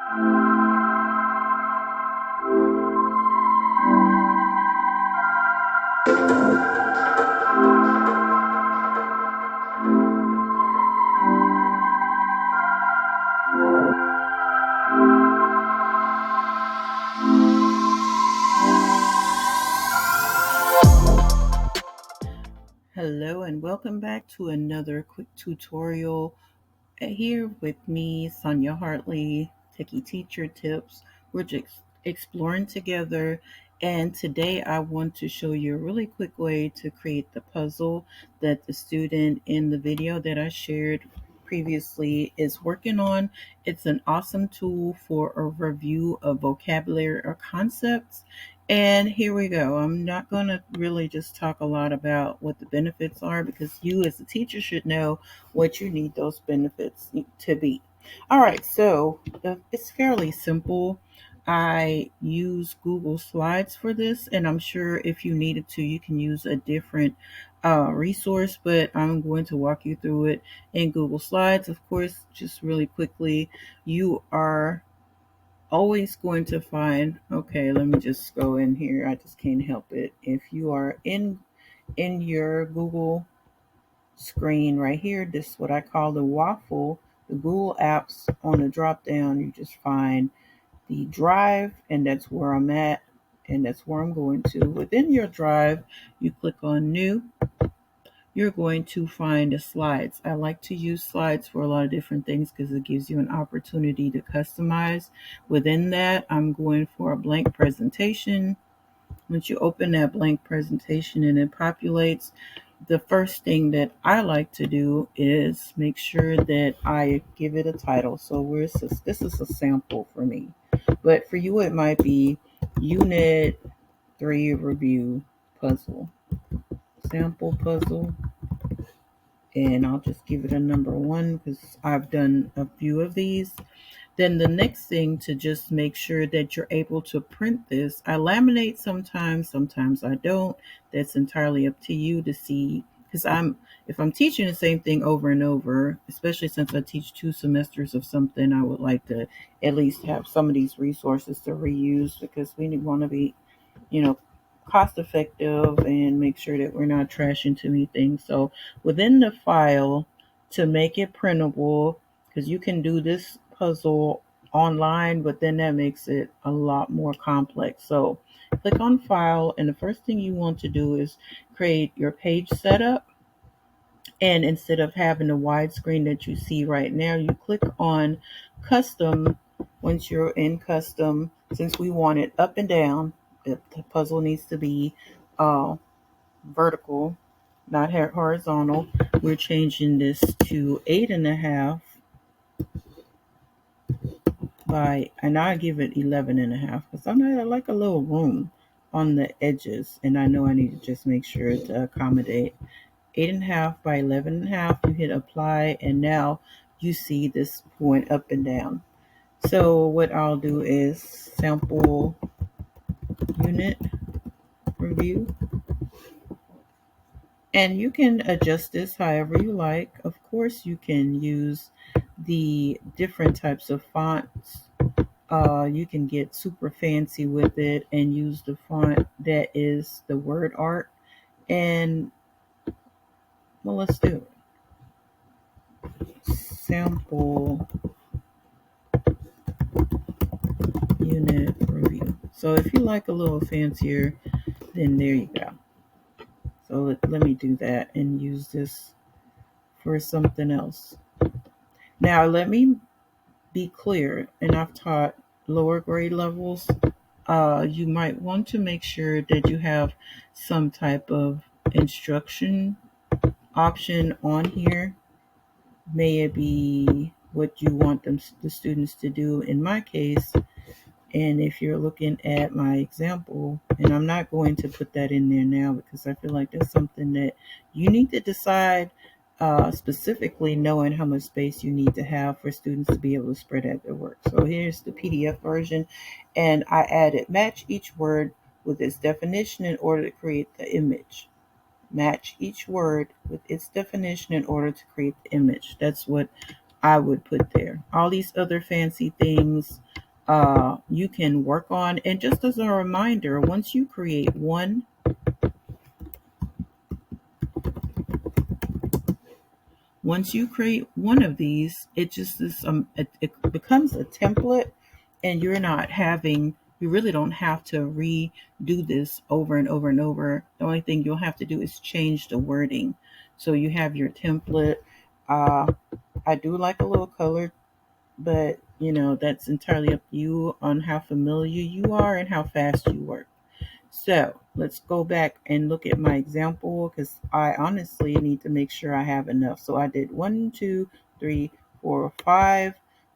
Hello and welcome back to another quick tutorial here with me, Sonia Hartley, Techie Teacher Tips. We're just exploring together, and today I want to show you a really quick way to create the puzzle that the student in the video that I shared previously is working on. It's an awesome tool for a review of vocabulary or concepts. And here we go. I'm not going to really just talk a lot about what the benefits are because you as a teacher should know what you need those benefits to be. All right, so it's fairly simple. I use Google Slides for this, and I'm sure if you needed to, you can use a different resource, but I'm going to walk you through it in Google Slides. Of course, just really quickly, you are always going to find, okay, let me just go in here. I just can't help it. If you are in your Google screen right here, this is what I call the waffle, the Google apps. On the drop down, you just find the drive, and that's where I'm at, and that's where I'm going to. Within your drive, you click on new. You're going to find the slides. I like to use slides for a lot of different things because it gives you an opportunity to customize. Within that, I'm going for a blank presentation. Once you open that blank presentation and it populates, the first thing that I like to do is make sure that I give it a title. So this is a sample for me, but for you it might be Unit 3 Review Puzzle, Sample Puzzle, and I'll just give it a number 1 because I've done a few of these. Then the next thing, to just make sure that you're able to print this, I laminate sometimes I don't. That's entirely up to you to see, because if I'm teaching the same thing over and over, especially since I teach 2 semesters of something, I would like to at least have some of these resources to reuse because we want to be, you know, cost effective and make sure that we're not trashing too many things. So within the file, to make it printable, because you can do this puzzle online, but then that makes it a lot more complex. So click on file, and the first thing you want to do is create your page setup. And instead of having the widescreen that you see right now, you click on custom. Once you're in custom, since we want it up and down, the puzzle needs to be vertical, not horizontal. We're changing this to 8.5 by, and I give it 11.5 because I like a little room on the edges, and I know I need to just make sure to accommodate 8.5 by 11.5. You hit apply, and now you see this point up and down. So what I'll do is sample unit review, and you can adjust this however you like. Of course, you can use the different types of fonts. You can get super fancy with it and use the font that is the word art. And well, let's do it. Sample unit review. So if you like a little fancier, then there you go. So let me do that and use this for something else. Now let me be clear, and I've taught lower grade levels. You might want to make sure that you have some type of instruction option on here. May it be what you want the students to do. In my case, and if you're looking at my example, and I'm not going to put that in there now because I feel like that's something that you need to decide, specifically knowing how much space you need to have for students to be able to spread out their work. So here's the PDF version, and I added match each word with its definition in order to create the image. Match each word with its definition in order to create the image. That's what I would put there. All these other fancy things, you can work on. And just as a reminder, once you create one of these, it just is it becomes a template, and you really don't have to redo this over and over and over. The only thing you'll have to do is change the wording. So you have your template. Uh, I do like a little color, but that's entirely up to you on how familiar you are and how fast you work. So let's go back and look at my example, because I honestly need to make sure I have enough. So I did 1, 2, 3, 4, 5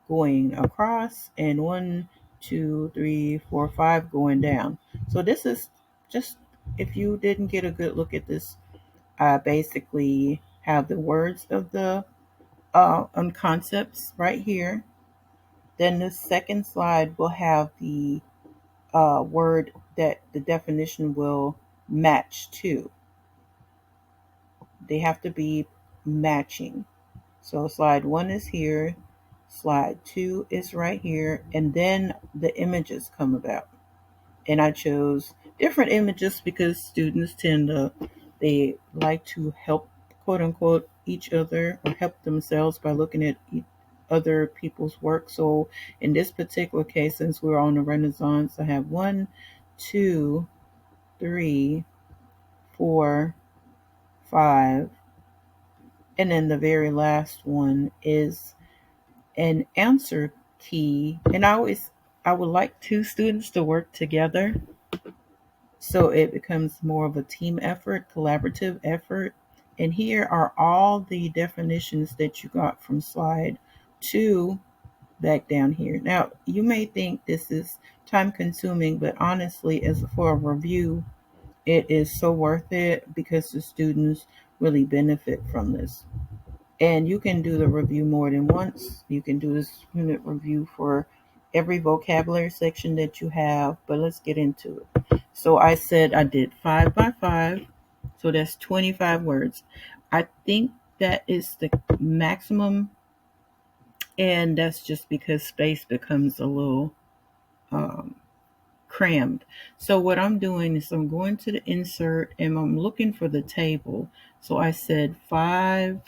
going across, and 1, 2, 3, 4, 5 going down. So this is just, if you didn't get a good look at this, I basically have the words of the concepts right here. Then the second slide will have the word that the definition will match to. They have to be matching. So slide 1 is here, slide 2 is right here, and then the images come about. And I chose different images because students they like to help, quote unquote, each other, or help themselves by looking at other people's work. So in this particular case, since we're on the Renaissance, I have 1, 2, 3, 4, 5, and then the very last one is an answer key. And I would like two students to work together, so it becomes more of a team effort, collaborative effort. And here are all the definitions that you got from slide 2 back down here. Now, you may think this is time consuming, but honestly, as for a review, it is so worth it because the students really benefit from this. And you can do the review more than once. You can do this unit review for every vocabulary section that you have, but let's get into it. So I said I did 5 by 5, so that's 25 words. I think that is the maximum, and that's just because space becomes a little um, crammed. So what I'm doing is I'm going to the insert and I'm looking for the table. So I said 5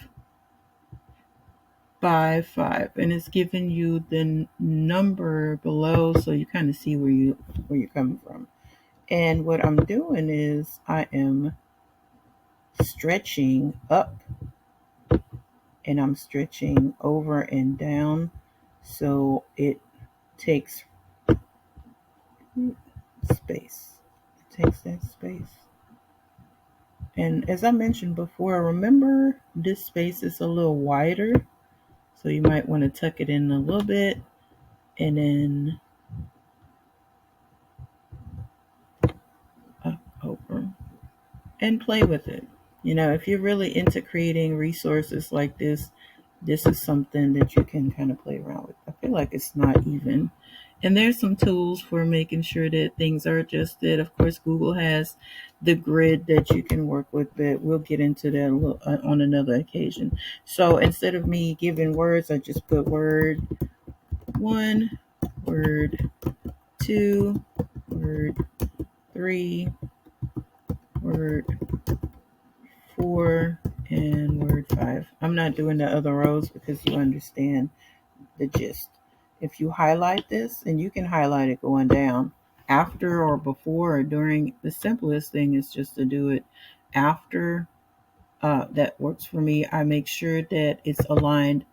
by 5, and it's giving you the number below, so you kind of see where you're coming from. And what I'm doing is I am stretching up, and I'm stretching over and down, so it takes space. It takes that space. And as I mentioned before, remember this space is a little wider, so you might want to tuck it in a little bit and then up over and play with it. If you're really into creating resources like this is something that you can kind of play around with. I feel like it's not even. And there's some tools for making sure that things are adjusted. Of course, Google has the grid that you can work with, but we'll get into that on another occasion. So instead of me giving words, I just put word 1, word 2, word 3, word 4, and word 5. I'm not doing the other rows because you understand the gist. If you highlight this, and you can highlight it going down after or before or during, the simplest thing is just to do it after. That works for me. I make sure that it's aligned,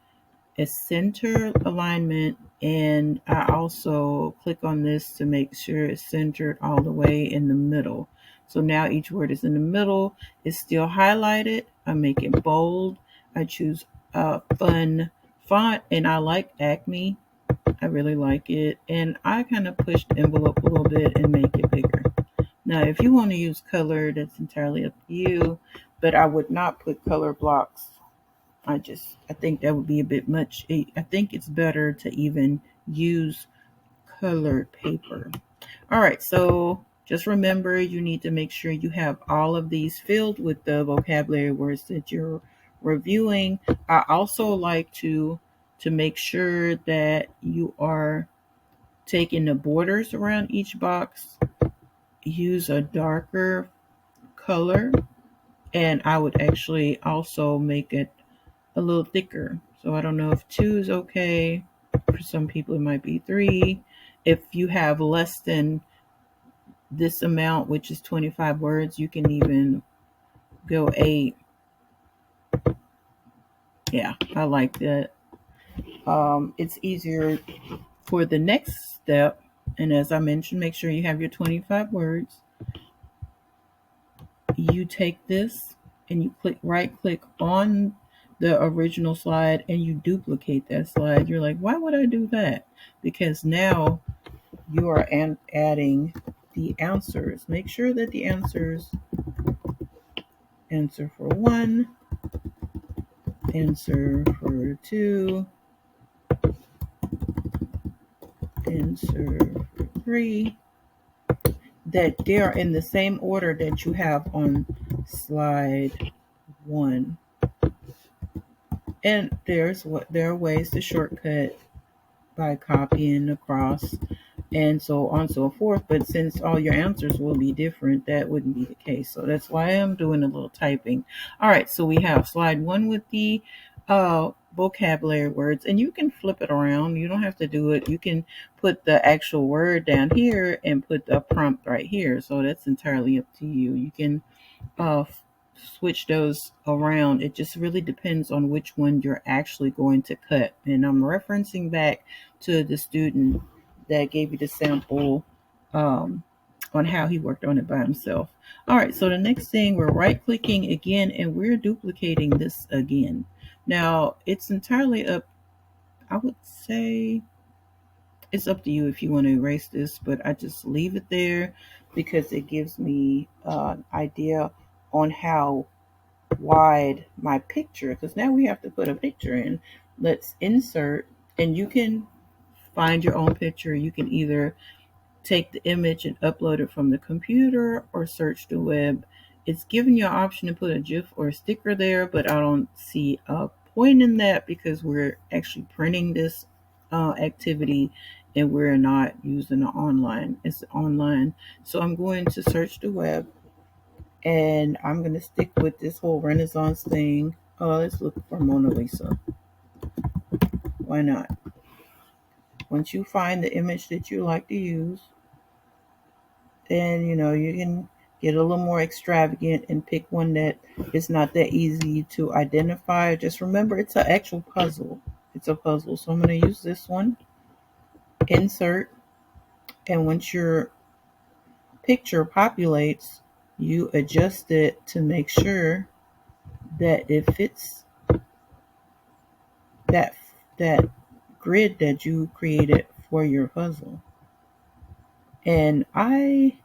a center alignment, and I also click on this to make sure it's centered all the way in the middle. So now each word is in the middle. It's still highlighted. I make it bold. I choose a fun font, and I like Acme. I really like it. And I kind of push the envelope a little bit and make it bigger. Now, if you want to use color, that's entirely up to you, but I would not put color blocks. I think that would be a bit much. I think it's better to even use colored paper. All right, so just remember you need to make sure you have all of these filled with the vocabulary words that you're reviewing. I also like to make sure that you are taking the borders around each box, use a darker color, and I would actually also make it a little thicker. So I don't know if 2 is okay. For some people, it might be 3. If you have less than this amount, which is 25 words, you can even go 8. Yeah, I like that. It's easier for the next step. And as I mentioned, make sure you have your 25 words. You take this and you right click on the original slide and you duplicate that slide. You're like, why would I do that? Because now you are adding the answers. Make sure that the answer for 1, answer for 2, answer for 3, that they are in the same order that you have on slide 1. And there are ways to shortcut by copying across and so on and so forth. But since all your answers will be different, that wouldn't be the case. So that's why I'm doing a little typing. All right, so we have slide 1 with the vocabulary words, and you can flip it around. You don't have to do it. You can put the actual word down here and put the prompt right here. So that's entirely up to you. You can uh, switch those around. It just really depends on which one you're actually going to cut. And I'm referencing back to the student that gave you the sample on how he worked on it by himself. All right, so the next thing, we're right clicking again and we're duplicating this again. Now, it's entirely up, I would say it's up to you if you want to erase this, but I just leave it there because it gives me an idea on how wide my picture, because now we have to put a picture in. Let's insert, and you can find your own picture. You can either take the image and upload it from the computer or search the web. It's giving you an option to put a GIF or a sticker there, but I don't see a point in that because we're actually printing this activity and we're not using it online. It's online. So I'm going to search the web and I'm going to stick with this whole Renaissance thing. Let's look for Mona Lisa. Why not? Once you find the image that you like to use, then you can get a little more extravagant and pick one that is not that easy to identify. Just remember, it's an actual puzzle. It's a puzzle. So I'm going to use this one. Insert. And once your picture populates, you adjust it to make sure that it fits that grid that you created for your puzzle. And I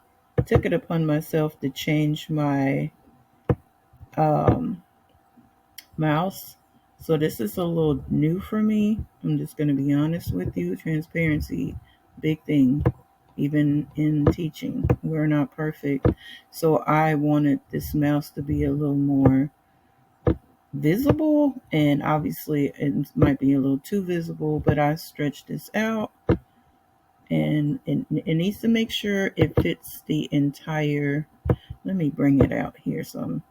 took it upon myself to change my mouse. So this is a little new for me. I'm just going to be honest with you. Transparency, big thing. Even in teaching, we're not perfect. So I wanted this mouse to be a little more visible, and obviously it might be a little too visible, but I stretched this out, and it needs to make sure it fits the entire. Let me bring it out here some,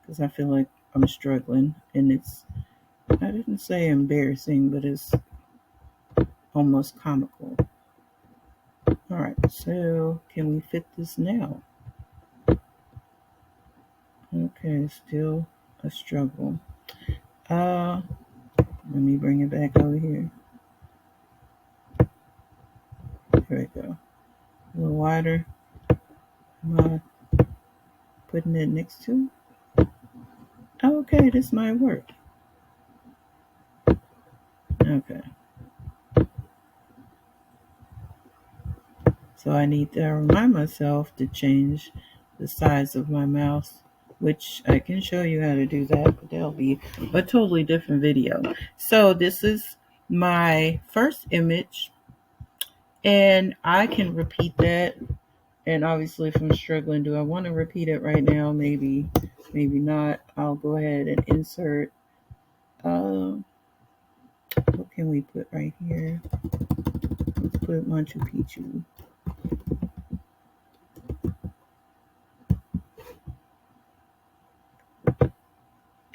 because I feel like I'm struggling, and it's, I didn't say embarrassing, but it's almost comical. All right, so can we fit this now? Okay, still a struggle. Let me bring it back over here. There we go. A little wider. Am I putting it next to? Okay, this might work. Okay. So I need to remind myself to change the size of my mouse, which I can show you how to do that, but that'll be a totally different video. So this is my first image, and I can repeat that. And obviously, if I'm struggling, do I want to repeat it right now? Maybe not. I'll go ahead and insert. What can we put right here? Let's put Machu Picchu.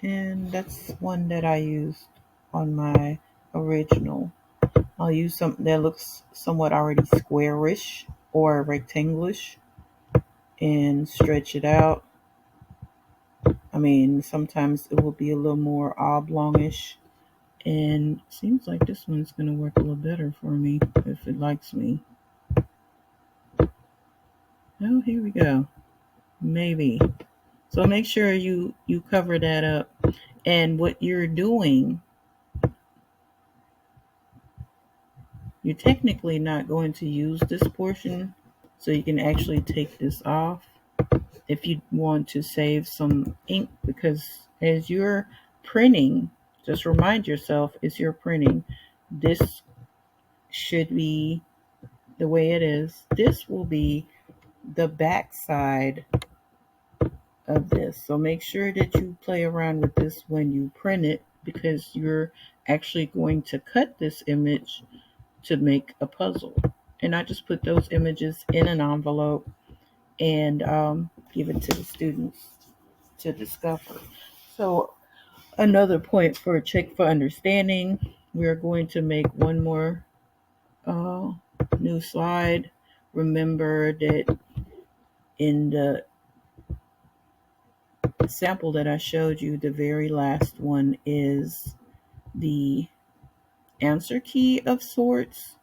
And that's one that I used on my original. I'll use something that looks somewhat already squarish or rectangulish and stretch it out. I mean, sometimes it will be a little more oblongish, and it seems like this one's going to work a little better for me if it likes me. Oh, here we go. Maybe. So make sure you cover that up. And what you're doing, you're technically not going to use this portion, so you can actually take this off if you want to save some ink, because as you're printing, just remind yourself as you're printing, this should be the way it is. This will be the back side of this. So make sure that you play around with this when you print it, because you're actually going to cut this image to make a puzzle. And I just put those images in an envelope and give it to the students to discover. So another point for check for understanding, we are going to make one more uh, new slide. Remember that in the sample that I showed you, the very last one is the answer key of sorts,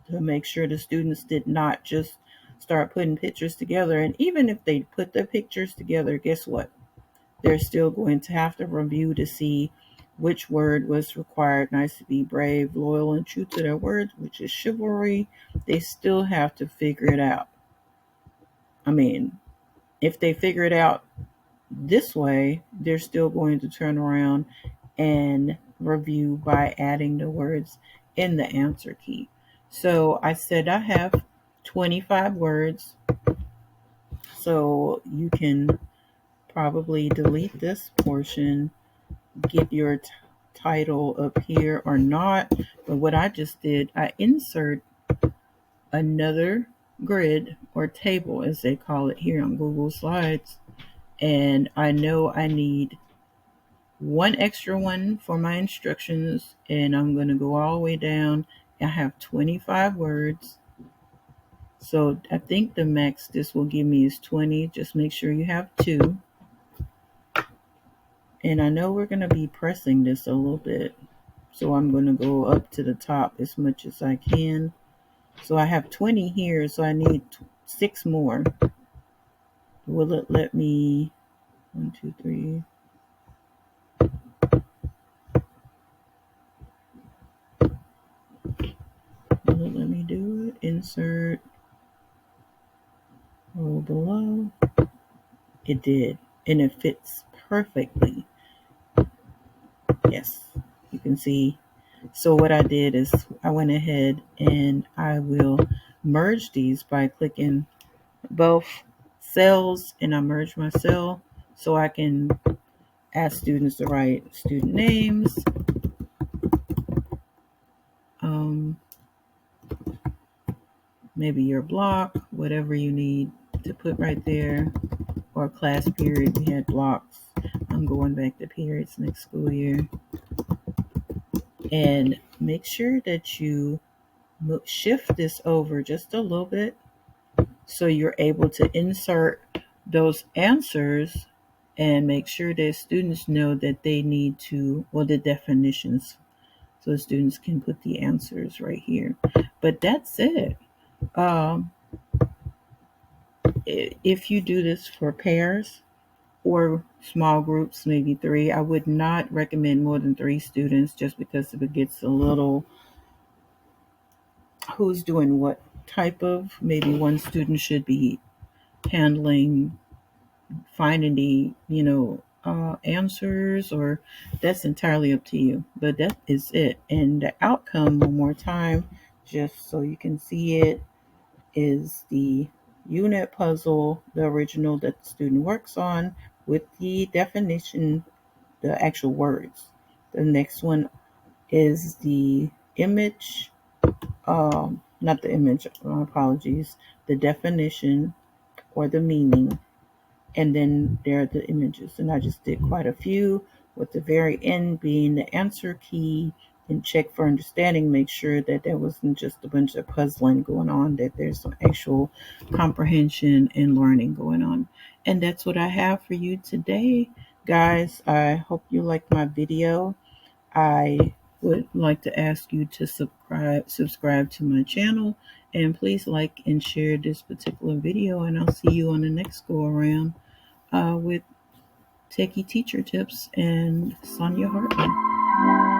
to make sure the students did not just start putting pictures together. And even if they put the pictures together, guess what? They're still going to have to review to see which word was required. Nice to be brave, loyal, and true to their words, which is chivalry. They still have to figure it out. I mean, if they figure it out this way, they're still going to turn around and review by adding the words in the answer key. So I said I have 25 words, so you can probably delete this portion, get your title up here or not. But what I just did, I insert another grid or table, as they call it here on Google Slides, and I know I need one extra one for my instructions, and I'm going to go all the way down. I have 25 words, so I think the max this will give me is 20. Just make sure you have two. And I know we're going to be pressing this a little bit, so I'm going to go up to the top as much as I can. So I have 20 here, so I need 6 more. Will it let me? 1, 2, 3. Will it let me do it? Insert. Roll below. It did, and it fits perfectly. Yes, you can see. So what I did is I went ahead and I will merge these by clicking both cells, and I merge my cell so I can ask students to write student names, maybe your block, whatever you need to put right there, or class period. We had blocks. I'm going back to periods next school year. And make sure that you shift this over just a little bit so you're able to insert those answers, and make sure that students know that they need to, well, the definitions, so students can put the answers right here. But that's it. Um, if you do this for pairs or small groups, maybe 3, I would not recommend more than 3 students, just because if it gets a little who's doing what type of, maybe one student should be handling finding the answers, or that's entirely up to you. But that is it. And the outcome, one more time, just so you can see it, is the unit puzzle, the original that the student works on, with the definition, the actual words. The next one is the image not the image, my apologies, the definition or the meaning, and then there are the images. And I just did quite a few, with the very end being the answer key and check for understanding, make sure that there wasn't just a bunch of puzzling going on, that there's some actual comprehension and learning going on. And that's what I have for you today, guys. I hope you liked my video. I would like to ask you to subscribe to my channel, and please like and share this particular video, and I'll see you on the next go around with Techie Teacher Tips and Sonia Hartley.